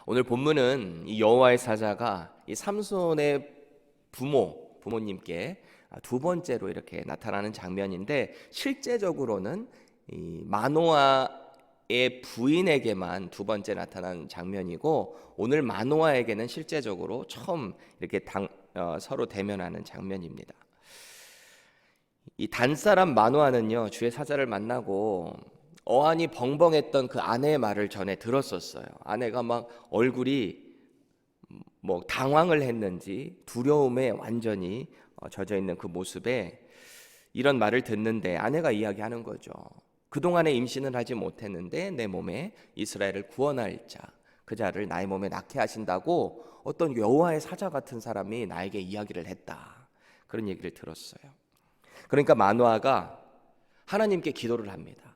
오늘 본문은 이 여호와의 사자가 이 삼손의 부모님께 두 번째로 이렇게 나타나는 장면인데, 실제적으로는 이 마노아의 부인에게만 두 번째 나타난 장면이고, 오늘 마노아에게는 실제적으로 처음 이렇게 서로 대면하는 장면입니다. 이 단사람 마노아는요, 주의 사자를 만나고 어안이 벙벙했던 그 아내의 말을 전에 들었었어요. 아내가 막 얼굴이 당황을 했는지 두려움에 완전히 젖어 있는 그 모습에 이런 말을 듣는데, 아내가 이야기하는 거죠. 그동안에 임신을 하지 못했는데 내 몸에 이스라엘을 구원할 자, 그 자를 나의 몸에 낳게 하신다고 어떤 여호와의 사자 같은 사람이 나에게 이야기를 했다. 그런 얘기를 들었어요. 그러니까 마노아가 하나님께 기도를 합니다.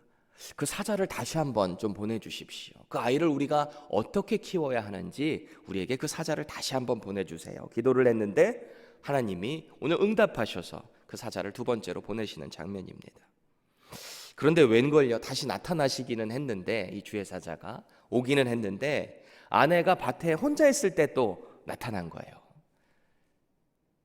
그 사자를 다시 한번 좀 보내주십시오. 그 아이를 우리가 어떻게 키워야 하는지 우리에게 그 사자를 다시 한번 보내주세요. 기도를 했는데 하나님이 오늘 응답하셔서 그 사자를 두 번째로 보내시는 장면입니다. 그런데 웬걸요, 다시 나타나시기는 했는데, 이 주의 사자가 오기는 했는데 아내가 밭에 혼자 있을 때 또 나타난 거예요.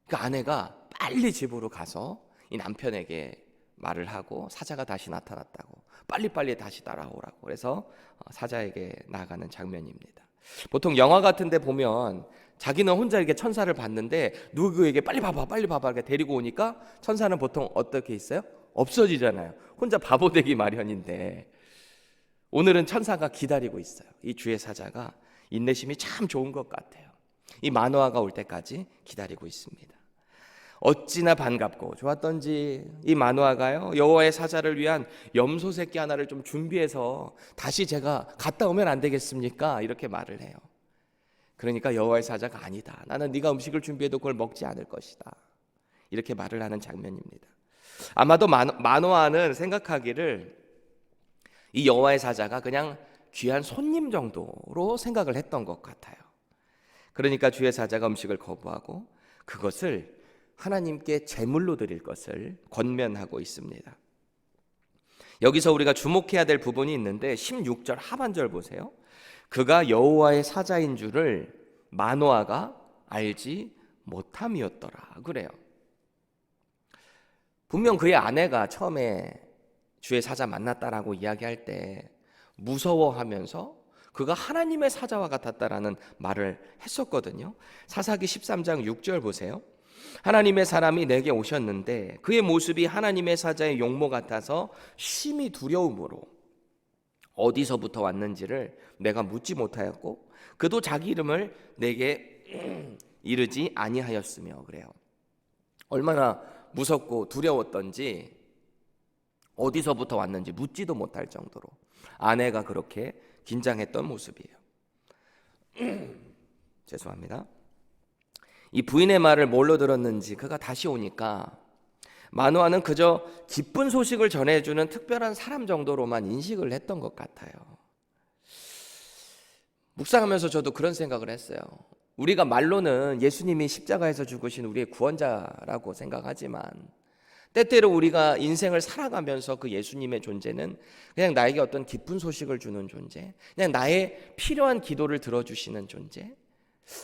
그 아내가 빨리 집으로 가서 이 남편에게 말을 하고 사자가 다시 나타났다고 빨리빨리 다시 따라오라고, 그래서 사자에게 나아가는 장면입니다. 보통 영화 같은 데 보면 자기는 혼자 이렇게 천사를 봤는데 누구에게 빨리 봐봐 이렇게 데리고 오니까 천사는 보통 어떻게 있어요? 없어지잖아요. 혼자 바보 되기 마련인데, 오늘은 천사가 기다리고 있어요. 이 주의 사자가 인내심이 참 좋은 것 같아요. 이 마노아가 올 때까지 기다리고 있습니다. 어찌나 반갑고 좋았던지 이 마노아가요, 여호와의 사자를 위한 염소 새끼 하나를 좀 준비해서 다시 제가 갔다 오면 안 되겠습니까? 이렇게 말을 해요. 그러니까 여호와의 사자가 아니다, 나는 네가 음식을 준비해도 그걸 먹지 않을 것이다, 이렇게 말을 하는 장면입니다. 아마도 마노아는 생각하기를 이 여호와의 사자가 그냥 귀한 손님 정도로 생각을 했던 것 같아요. 그러니까 주의 사자가 음식을 거부하고 그것을 하나님께 제물로 드릴 것을 권면하고 있습니다. 여기서 우리가 주목해야 될 부분이 있는데 16절 하반절 보세요. 그가 여호와의 사자인 줄을 마노아가 알지 못함이었더라 그래요. 분명 그의 아내가 처음에 주의 사자 만났다라고 이야기할 때 무서워하면서 그가 하나님의 사자와 같았다라는 말을 했었거든요. 사사기 13장 6절 보세요. 하나님의 사람이 내게 오셨는데 그의 모습이 하나님의 사자의 용모 같아서 심히 두려움으로 어디서부터 왔는지를 내가 묻지 못하였고 그도 자기 이름을 내게 이르지 아니하였으며 그래요. 얼마나 무섭고 두려웠던지 어디서부터 왔는지 묻지도 못할 정도로 아내가 그렇게 긴장했던 모습이에요. 죄송합니다. 이 부인의 말을 뭘로 들었는지 그가 다시 오니까 마노아는 그저 기쁜 소식을 전해주는 특별한 사람 정도로만 인식을 했던 것 같아요. 묵상하면서 저도 그런 생각을 했어요. 우리가 말로는 예수님이 십자가에서 죽으신 우리의 구원자라고 생각하지만 때때로 우리가 인생을 살아가면서 그 예수님의 존재는 그냥 나에게 어떤 기쁜 소식을 주는 존재, 그냥 나의 필요한 기도를 들어주시는 존재,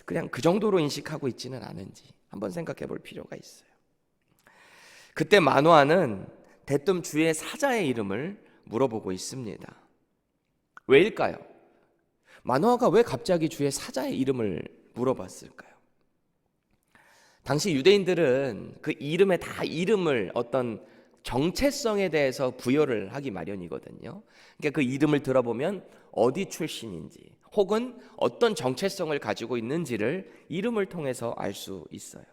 그냥 그 정도로 인식하고 있지는 않은지 한번 생각해 볼 필요가 있어요. 그때 마노아는 대뜸 주의 사자의 이름을 물어보고 있습니다. 왜일까요? 마노아가 왜 갑자기 주의 사자의 이름을 물어봤을까요? 당시 유대인들은 그 이름에 다 이름을 어떤 정체성에 대해서 부여를 하기 마련이거든요. 그러니까 그 이름을 들어보면 어디 출신인지 혹은 어떤 정체성을 가지고 있는지를 이름을 통해서 알 수 있어요.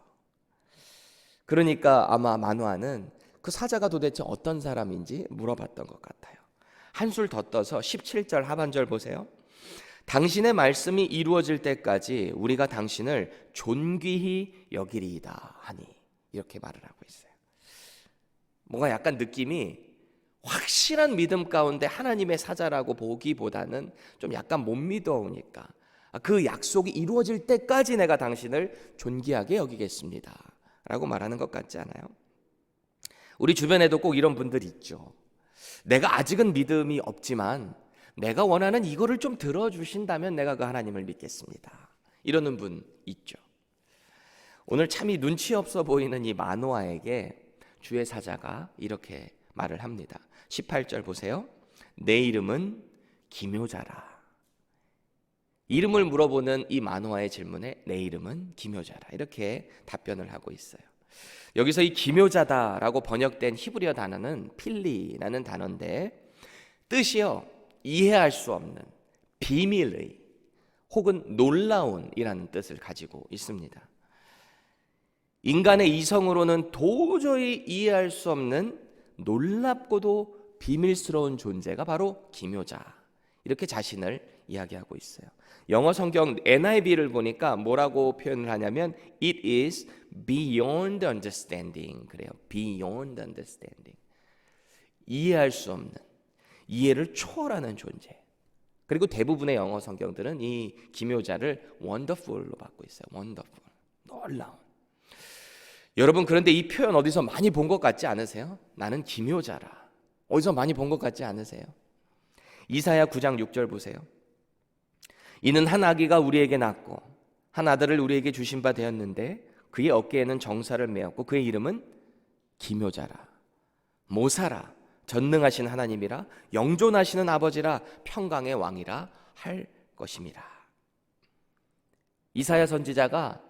그러니까 아마 마노아는 그 사자가 도대체 어떤 사람인지 물어봤던 것 같아요. 한술 더 떠서 17절 하반절 보세요. 당신의 말씀이 이루어질 때까지 우리가 당신을 존귀히 여기리이다 하니, 이렇게 말을 하고 있어요. 뭔가 약간 느낌이 확실한 믿음 가운데 하나님의 사자라고 보기보다는 좀 약간 못 믿어오니까 그 약속이 이루어질 때까지 내가 당신을 존귀하게 여기겠습니다 라고 말하는 것 같지 않아요? 우리 주변에도 꼭 이런 분들이 있죠. 내가 아직은 믿음이 없지만 내가 원하는 이거를 좀 들어주신다면 내가 그 하나님을 믿겠습니다. 이러는 분 있죠. 오늘 참 이 눈치 없어 보이는 이 마노아에게 주의 사자가 이렇게 말을 합니다. 18절 보세요. 내 이름은 기묘자라. 이름을 물어보는 이 마노아의 질문에 내 이름은 기묘자라, 이렇게 답변을 하고 있어요. 여기서 이 기묘자다라고 번역된 히브리어 단어는 필리라는 단어인데 뜻이요, 이해할 수 없는, 비밀의 혹은 놀라운이라는 뜻을 가지고 있습니다. 인간의 이성으로는 도저히 이해할 수 없는 놀랍고도 비밀스러운 존재가 바로 기묘자, 이렇게 자신을 이야기하고 있어요. 영어 성경 NIV를 보니까 뭐라고 표현을 하냐면 It is beyond understanding, 그래요. Beyond understanding, 이해할 수 없는, 이해를 초월하는 존재. 그리고 대부분의 영어 성경들은 이 기묘자를 wonderful로 받고 있어요. wonderful, 놀라운. 여러분, 그런데 이 표현 어디서 많이 본 것 같지 않으세요? 나는 기묘자라. 어디서 많이 본 것 같지 않으세요? 이사야 9장 6절 보세요. 이는 한 아기가 우리에게 낳고 한 아들을 우리에게 주신 바 되었는데 그의 어깨에는 정사를 메었고 그의 이름은 기묘자라, 모사라, 전능하신 하나님이라, 영존하시는 아버지라, 평강의 왕이라 할 것임이라. 이사야 선지자가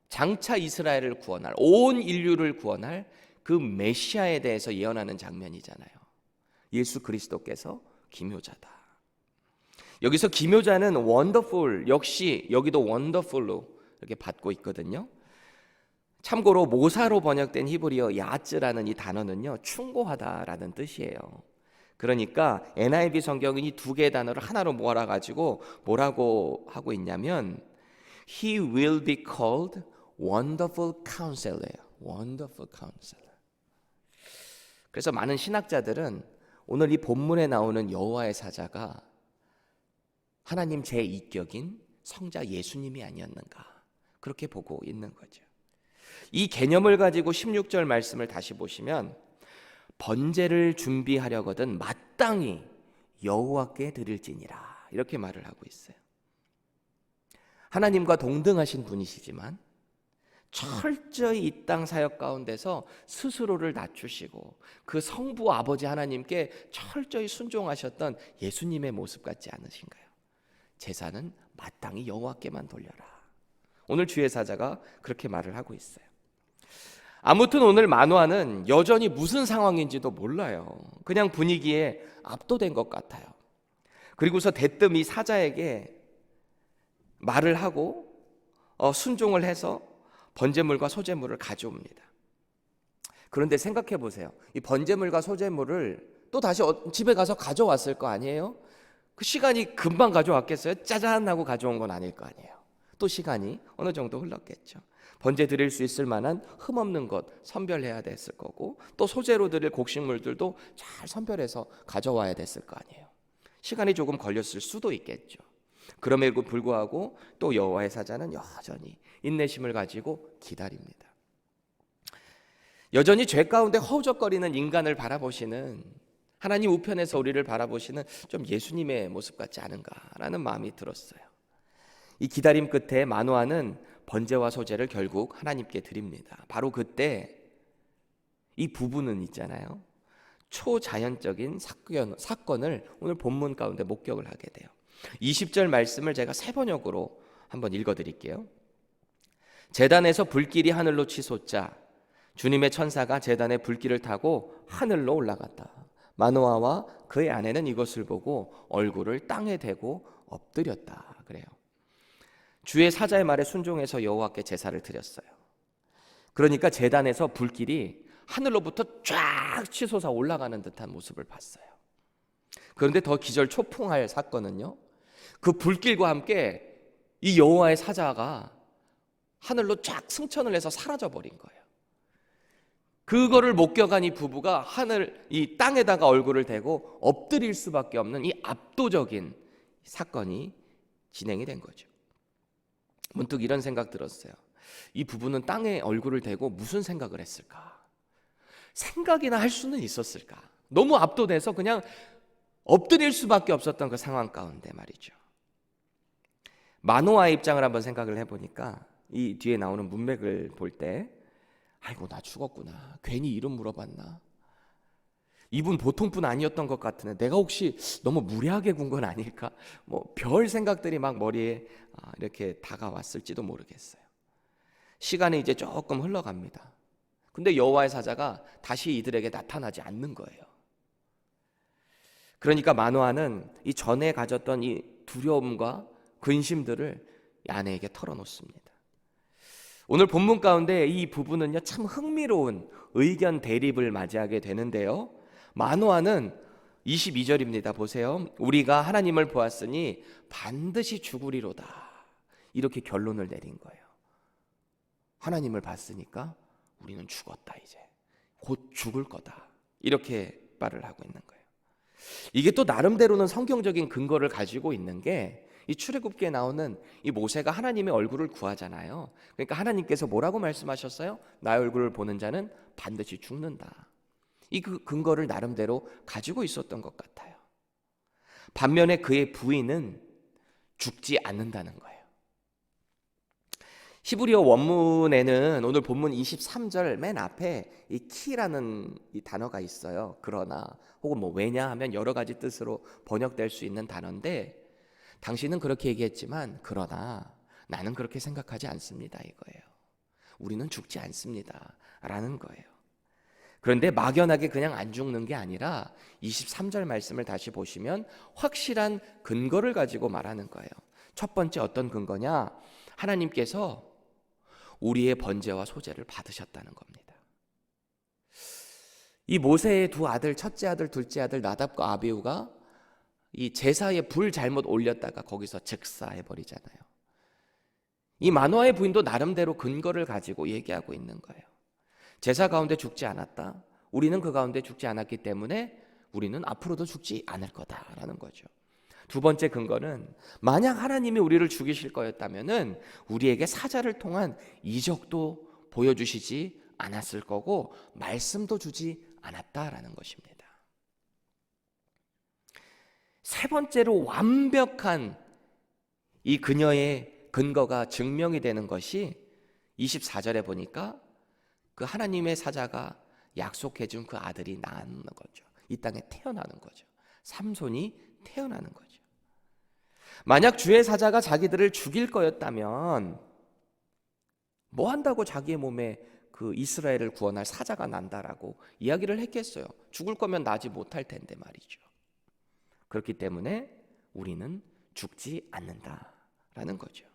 장차 이스라엘을 구원할, 온 인류를 구원할 그 메시아에 대해서 예언하는 장면이잖아요. 예수 그리스도께서 기묘자다. 여기서 기묘자는 원더풀, 역시 여기도 원더풀로 이렇게 받고 있거든요. 참고로 모사로 번역된 히브리어 야츠라는 이 단어는요, 충고하다라는 뜻이에요. 그러니까 NIV 성경은 이 두 개의 단어를 하나로 모아가지고 뭐라고 하고 있냐면 He will be called Wonderful Counselor. Wonderful Counselor. 그래서 많은 신학자들은 오늘 이 본문에 나오는 여호와의 사자가 하나님 제2격인 성자 예수님이 아니었는가, 그렇게 보고 있는 거죠. 이 개념을 가지고 16절 말씀을 다시 보시면 번제를 준비하려거든 마땅히 여호와께 드릴지니라, 이렇게 말을 하고 있어요. 하나님과 동등하신 분이시지만 철저히 이 땅 사역 가운데서 스스로를 낮추시고 그 성부 아버지 하나님께 철저히 순종하셨던 예수님의 모습 같지 않으신가요? 제사는 마땅히 여호와께만 돌려라. 오늘 주의 사자가 그렇게 말을 하고 있어요. 아무튼 오늘 마노아는 여전히 무슨 상황인지도 몰라요. 그냥 분위기에 압도된 것 같아요. 그리고서 대뜸 이 사자에게 말을 하고 순종을 해서 번제물과 소제물을 가져옵니다. 그런데 생각해 보세요. 이 번제물과 소제물을 또 다시 집에 가서 가져왔을 거 아니에요? 그 시간이 금방 가져왔겠어요? 짜잔 하고 가져온 건 아닐 거 아니에요. 또 시간이 어느 정도 흘렀겠죠. 번제 드릴 수 있을 만한 흠없는 것 선별해야 됐을 거고, 또 소제로 드릴 곡식물들도 잘 선별해서 가져와야 됐을 거 아니에요. 시간이 조금 걸렸을 수도 있겠죠. 그럼에도 불구하고 또 여호와의 사자는 여전히 인내심을 가지고 기다립니다. 여전히 죄 가운데 허우적거리는 인간을 바라보시는, 하나님 우편에서 우리를 바라보시는 좀 예수님의 모습 같지 않은가라는 마음이 들었어요. 이 기다림 끝에 마노아는 번제와 소제를 결국 하나님께 드립니다. 바로 그때 이 부부는 있잖아요, 초자연적인 사건을 오늘 본문 가운데 목격을 하게 돼요. 20절 말씀을 제가 세 번역으로 한번 읽어드릴게요. 제단에서 불길이 하늘로 치솟자 주님의 천사가 제단의 불길을 타고 하늘로 올라갔다. 마노아와 그의 아내는 이것을 보고 얼굴을 땅에 대고 엎드렸다. 그래요. 주의 사자의 말에 순종해서 여호와께 제사를 드렸어요. 그러니까 제단에서 불길이 하늘로부터 쫙 치솟아 올라가는 듯한 모습을 봤어요. 그런데 더 기절초풍할 사건은요, 그 불길과 함께 이 여호와의 사자가 하늘로 쫙 승천을 해서 사라져 버린 거예요. 그거를 목격한 이 부부가 이 땅에다가 얼굴을 대고 엎드릴 수밖에 없는 이 압도적인 사건이 진행이 된 거죠. 문득 이런 생각 들었어요. 이 부부는 땅에 얼굴을 대고 무슨 생각을 했을까? 생각이나 할 수는 있었을까? 너무 압도돼서 그냥 엎드릴 수밖에 없었던 그 상황 가운데 말이죠. 마노아의 입장을 한번 생각을 해보니까 이 뒤에 나오는 문맥을 볼 때 아이고 나 죽었구나. 괜히 이름 물어봤나. 이분 보통 분 아니었던 것 같은데 내가 혹시 너무 무례하게 군 건 아닐까? 뭐 별 생각들이 막 머리에 이렇게 다가왔을지도 모르겠어요. 시간이 이제 조금 흘러갑니다. 근데 여호와의 사자가 다시 이들에게 나타나지 않는 거예요. 그러니까 마노아는 이 전에 가졌던 이 두려움과 근심들을 이 아내에게 털어놓습니다. 오늘 본문 가운데 이 부분은요 참 흥미로운 의견 대립을 맞이하게 되는데요. 마노아는 22절입니다. 보세요. 우리가 하나님을 보았으니 반드시 죽으리로다. 이렇게 결론을 내린 거예요. 하나님을 봤으니까 우리는 죽었다. 이제 곧 죽을 거다. 이렇게 말을 하고 있는 거예요. 이게 또 나름대로는 성경적인 근거를 가지고 있는 게 이 출애굽기에 나오는 이 모세가 하나님의 얼굴을 구하잖아요. 그러니까 하나님께서 뭐라고 말씀하셨어요? 나의 얼굴을 보는 자는 반드시 죽는다. 이 그 근거를 나름대로 가지고 있었던 것 같아요. 반면에 그의 부인은 죽지 않는다는 거예요. 히브리어 원문에는 오늘 본문 23절 맨 앞에 이 키라는 이 단어가 있어요. 그러나 혹은 뭐 왜냐하면 여러 가지 뜻으로 번역될 수 있는 단어인데 당신은 그렇게 얘기했지만 그러나 나는 그렇게 생각하지 않습니다 이거예요. 우리는 죽지 않습니다 라는 거예요. 그런데 막연하게 그냥 안 죽는 게 아니라 23절 말씀을 다시 보시면 확실한 근거를 가지고 말하는 거예요. 첫 번째 어떤 근거냐? 하나님께서 우리의 번제와 소제를 받으셨다는 겁니다. 이 모세의 두 아들, 첫째 아들, 둘째 아들 나답과 아비후가 이 제사에 불 잘못 올렸다가 거기서 즉사해버리잖아요. 이 마노아의 부인도 나름대로 근거를 가지고 얘기하고 있는 거예요. 제사 가운데 죽지 않았다. 우리는 그 가운데 죽지 않았기 때문에 우리는 앞으로도 죽지 않을 거다라는 거죠. 두 번째 근거는 만약 하나님이 우리를 죽이실 거였다면은 우리에게 사자를 통한 이적도 보여주시지 않았을 거고 말씀도 주지 않았다라는 것입니다. 세 번째로 완벽한 이 그녀의 근거가 증명이 되는 것이 24절에 보니까 그 하나님의 사자가 약속해 준 그 아들이 낳는 거죠. 이 땅에 태어나는 거죠. 삼손이 태어나는 거죠. 만약 주의 사자가 자기들을 죽일 거였다면 뭐 한다고 자기의 몸에 그 이스라엘을 구원할 사자가 난다라고 이야기를 했겠어요. 죽을 거면 나지 못할 텐데 말이죠. 그렇기 때문에 우리는 죽지 않는다라는 거죠.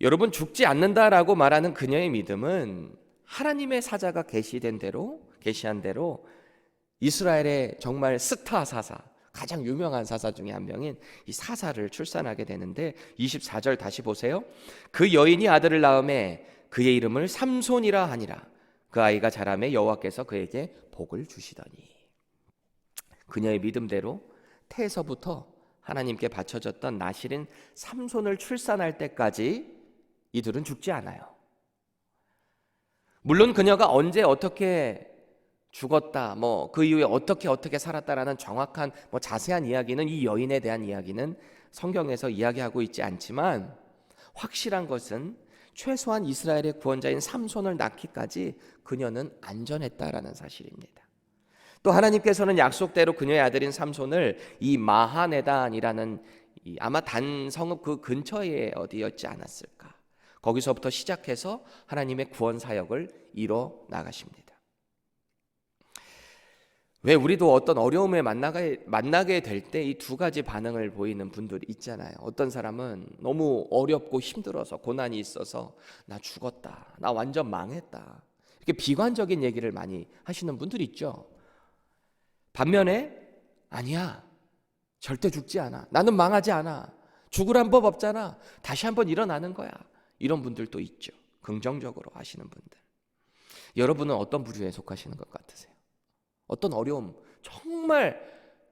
여러분, 죽지 않는다라고 말하는 그녀의 믿음은 하나님의 사자가 계시한 대로 이스라엘의 정말 스타 사사, 가장 유명한 사사 중에 한 명인 이 사사를 출산하게 되는데 24절 다시 보세요. 그 여인이 아들을 낳음에 그의 이름을 삼손이라 하니라. 그 아이가 자라매 여호와께서 그에게 복을 주시더니. 그녀의 믿음대로 태에서부터 하나님께 바쳐졌던 나실인 삼손을 출산할 때까지 이들은 죽지 않아요. 물론 그녀가 언제 어떻게 죽었다, 그 이후에 어떻게 살았다라는 정확한 자세한 이야기는 이 여인에 대한 이야기는 성경에서 이야기하고 있지 않지만 확실한 것은 최소한 이스라엘의 구원자인 삼손을 낳기까지 그녀는 안전했다라는 사실입니다. 또 하나님께서는 약속대로 그녀의 아들인 삼손을 이 마하네단이라는 아마 단 성읍 그 근처에 어디였지 않았을까? 거기서부터 시작해서 하나님의 구원 사역을 이뤄 나가십니다. 왜 우리도 어떤 어려움에 만나게 될 때 이 두 가지 반응을 보이는 분들이 있잖아요. 어떤 사람은 너무 어렵고 힘들어서 고난이 있어서 나 죽었다, 나 완전 망했다, 이렇게 비관적인 얘기를 많이 하시는 분들이 있죠. 반면에 아니야, 절대 죽지 않아, 나는 망하지 않아, 죽으란 법 없잖아, 다시 한번 일어나는 거야, 이런 분들도 있죠. 긍정적으로 하시는 분들. 여러분은 어떤 부류에 속하시는 것 같으세요? 어떤 어려움, 정말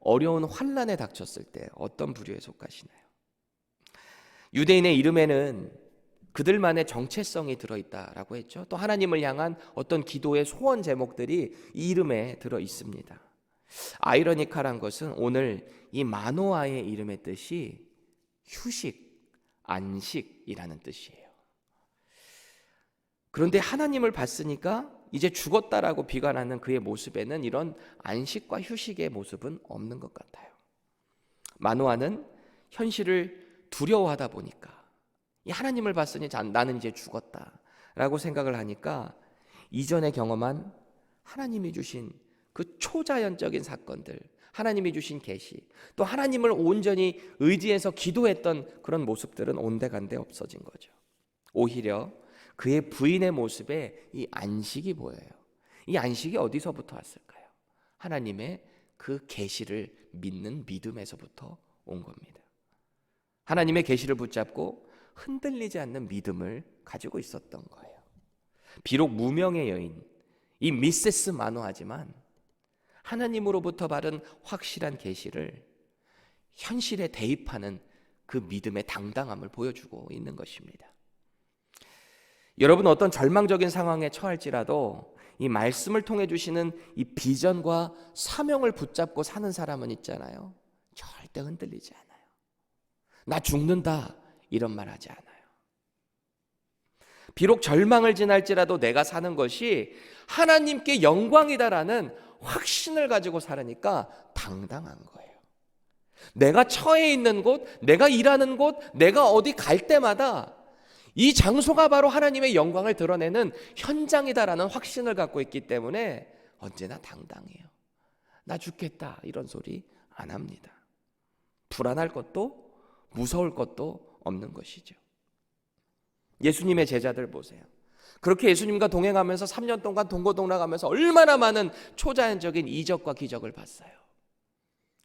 어려운 환난에 닥쳤을 때 어떤 부류에 속하시나요? 유대인의 이름에는 그들만의 정체성이 들어있다라고 했죠. 또 하나님을 향한 어떤 기도의 소원 제목들이 이 이름에 들어 있습니다. 아이러니컬한 것은 오늘 이 마노아의 이름의 뜻이 휴식, 안식이라는 뜻이에요. 그런데 하나님을 봤으니까 이제 죽었다라고 비관하는 그의 모습에는 이런 안식과 휴식의 모습은 없는 것 같아요. 마노아는 현실을 두려워하다 보니까 이 하나님을 봤으니 나는 이제 죽었다라고 생각을 하니까 이전에 경험한 하나님이 주신 그 초자연적인 사건들, 하나님이 주신 계시, 또 하나님을 온전히 의지해서 기도했던 그런 모습들은 온데간데 없어진 거죠. 오히려 그의 부인의 모습에 이 안식이 보여요. 이 안식이 어디서부터 왔을까요? 하나님의 그 계시를 믿는 믿음에서부터 온 겁니다. 하나님의 계시를 붙잡고 흔들리지 않는 믿음을 가지고 있었던 거예요. 비록 무명의 여인, 이 미세스 마노아지만 하나님으로부터 받은 확실한 계시를 현실에 대입하는 그 믿음의 당당함을 보여주고 있는 것입니다. 여러분, 어떤 절망적인 상황에 처할지라도 이 말씀을 통해 주시는 이 비전과 사명을 붙잡고 사는 사람은 있잖아요. 절대 흔들리지 않아요. 나 죽는다 이런 말 하지 않아요. 비록 절망을 지날지라도 내가 사는 것이 하나님께 영광이다라는 확신을 가지고 살으니까 당당한 거예요. 내가 처해 있는 곳, 내가 일하는 곳, 내가 어디 갈 때마다 이 장소가 바로 하나님의 영광을 드러내는 현장이다라는 확신을 갖고 있기 때문에 언제나 당당해요. 나 죽겠다 이런 소리 안 합니다. 불안할 것도 무서울 것도 없는 것이죠. 예수님의 제자들 보세요. 그렇게 예수님과 동행하면서 3년 동안 동고동락하면서 얼마나 많은 초자연적인 이적과 기적을 봤어요.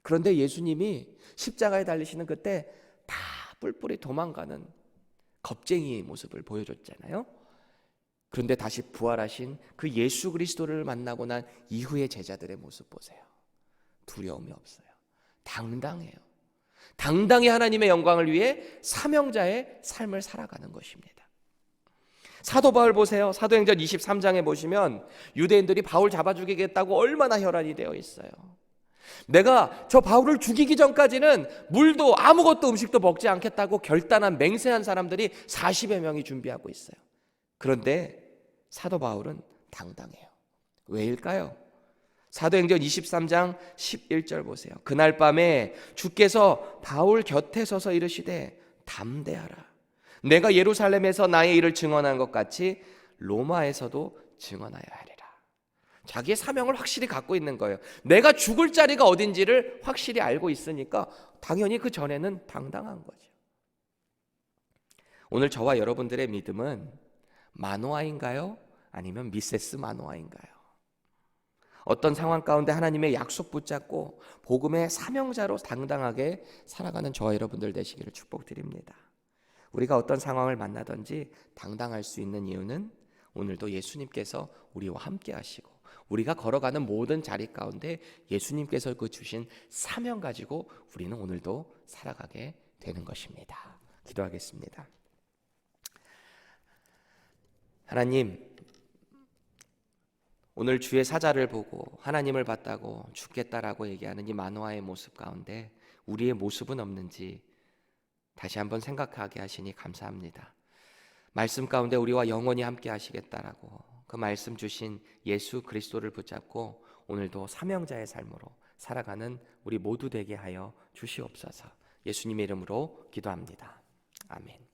그런데 예수님이 십자가에 달리시는 그때 다 뿔뿔이 도망가는 겁쟁이의 모습을 보여줬잖아요. 그런데 다시 부활하신 그 예수 그리스도를 만나고 난 이후의 제자들의 모습 보세요. 두려움이 없어요. 당당해요. 당당히 하나님의 영광을 위해 사명자의 삶을 살아가는 것입니다. 사도 바울 보세요. 사도행전 23장에 보시면 유대인들이 바울 잡아 죽이겠다고 얼마나 혈안이 되어 있어요. 내가 저 바울을 죽이기 전까지는 물도 아무것도 음식도 먹지 않겠다고 결단한 맹세한 사람들이 40여 명이 준비하고 있어요. 그런데 사도 바울은 당당해요. 왜일까요? 사도행전 23장 11절 보세요. 그날 밤에 주께서 바울 곁에 서서 이르시되 담대하라. 내가 예루살렘에서 나의 일을 증언한 것 같이 로마에서도 증언하여야 하리라. 자기의 사명을 확실히 갖고 있는 거예요. 내가 죽을 자리가 어딘지를 확실히 알고 있으니까 당연히 그 전에는 당당한 거죠. 오늘 저와 여러분들의 믿음은 마노아인가요? 아니면 미세스 마노아인가요? 어떤 상황 가운데 하나님의 약속 붙잡고 복음의 사명자로 당당하게 살아가는 저와 여러분들 되시기를 축복드립니다. 우리가 어떤 상황을 만나든지 당당할 수 있는 이유는 오늘도 예수님께서 우리와 함께 하시고 우리가 걸어가는 모든 자리 가운데 예수님께서 그 주신 사명 가지고 우리는 오늘도 살아가게 되는 것입니다. 기도하겠습니다. 하나님, 오늘 주의 사자를 보고 하나님을 봤다고 죽겠다라고 얘기하는 이 마노아의 모습 가운데 우리의 모습은 없는지 다시 한번 생각하게 하시니 감사합니다. 말씀 가운데 우리와 영원히 함께 하시겠다라고 그 말씀 주신 예수 그리스도를 붙잡고 오늘도 사명자의 삶으로 살아가는 우리 모두 되게 하여 주시옵소서. 예수님의 이름으로 기도합니다. 아멘.